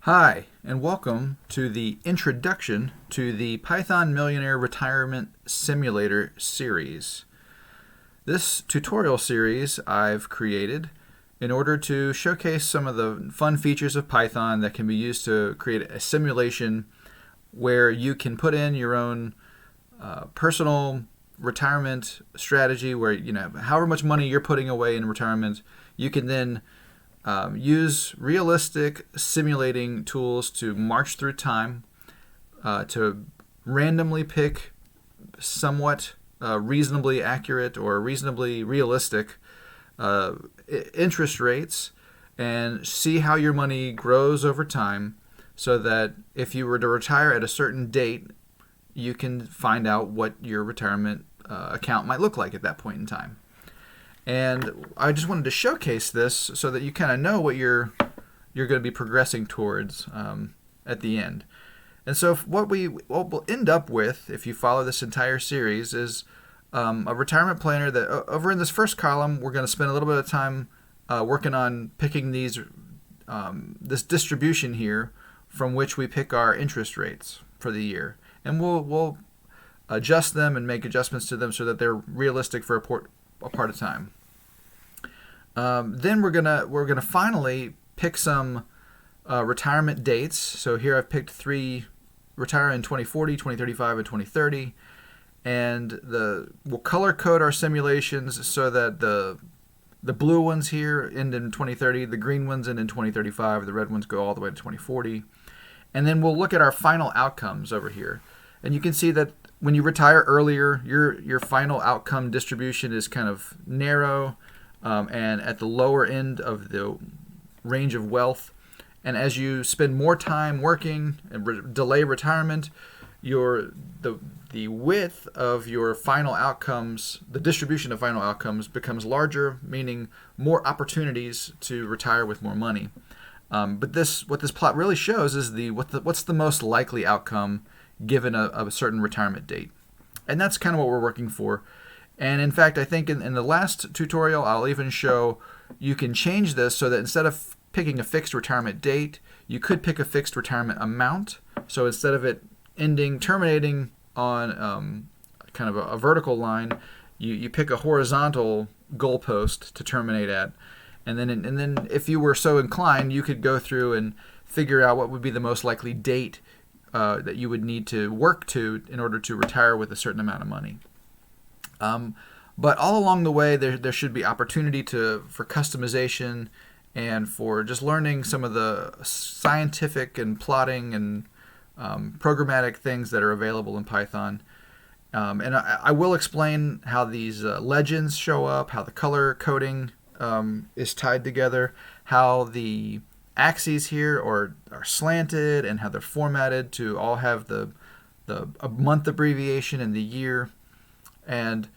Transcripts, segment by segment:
Hi, and welcome to the introduction to the Python Millionaire Retirement Simulator series. This tutorial series I've created in order to showcase some of the fun features of Python that can be used to create a simulation where you can put in your own personal retirement strategy where, however much money you're putting away in retirement, you can then use realistic simulating tools to march through time, to randomly pick somewhat reasonably accurate or reasonably realistic interest rates and see how your money grows over time so that if you were to retire at a certain date, you can find out what your retirement account might look like at that point in time. And I just wanted to showcase this so that you kind of know what you're going to be progressing towards at the end. And so what we'll end up with, if you follow this entire series, is a retirement planner that over in this first column, we're going to spend a little bit of time working on picking this distribution here from which we pick our interest rates for the year. And we'll adjust them and make adjustments to them so that they're realistic for a part of time. Then we're gonna finally pick some retirement dates. So here I've picked 3: retire in 2040, 2035, and 2030. And we'll color code our simulations so that the blue ones here end in 2030, the green ones end in 2035, the red ones go all the way to 2040. And then we'll look at our final outcomes over here. And you can see that when you retire earlier, your final outcome distribution is kind of narrow and at the lower end of the range of wealth. And as you spend more time working and delay retirement, the width of your final outcomes, the distribution of final outcomes becomes larger, meaning more opportunities to retire with more money. But what this plot really shows is what's the most likely outcome given a certain retirement date. And that's kind of what we're working for. And in fact, I think in the last tutorial, I'll even show you can change this so that instead of picking a fixed retirement date, you could pick a fixed retirement amount. So instead of it terminating on kind of a vertical line, you pick a horizontal goalpost to terminate at. And then if you were so inclined, you could go through and figure out what would be the most likely date that you would need to work to in order to retire with a certain amount of money. But all along the way, there should be opportunity for customization and for just learning some of the scientific and plotting and programmatic things that are available in Python. And I will explain how these legends show up, how the color coding is tied together, how the axes here are slanted, and how they're formatted to all have a month abbreviation and the year. And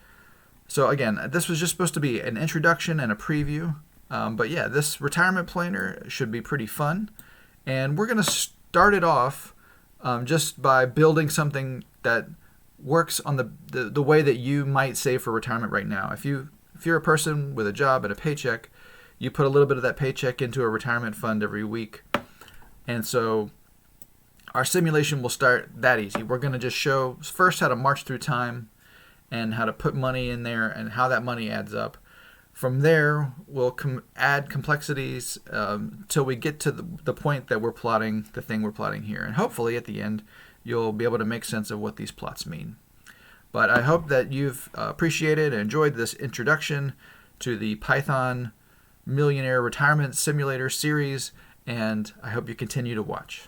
so again, this was just supposed to be an introduction and a preview. But yeah, this retirement planner should be pretty fun. And we're going to start it off just by building something that works on the way that you might save for retirement right now. If you're a person with a job and a paycheck, you put a little bit of that paycheck into a retirement fund every week. And so our simulation will start that easy. We're going to just show first how to march through time and how to put money in there and how that money adds up. From there, we'll add complexities till we get to the point that we're plotting the thing we're plotting here. And hopefully at the end, you'll be able to make sense of what these plots mean. But I hope that you've appreciated and enjoyed this introduction to the Python Millionaire Retirement Simulator series, and I hope you continue to watch.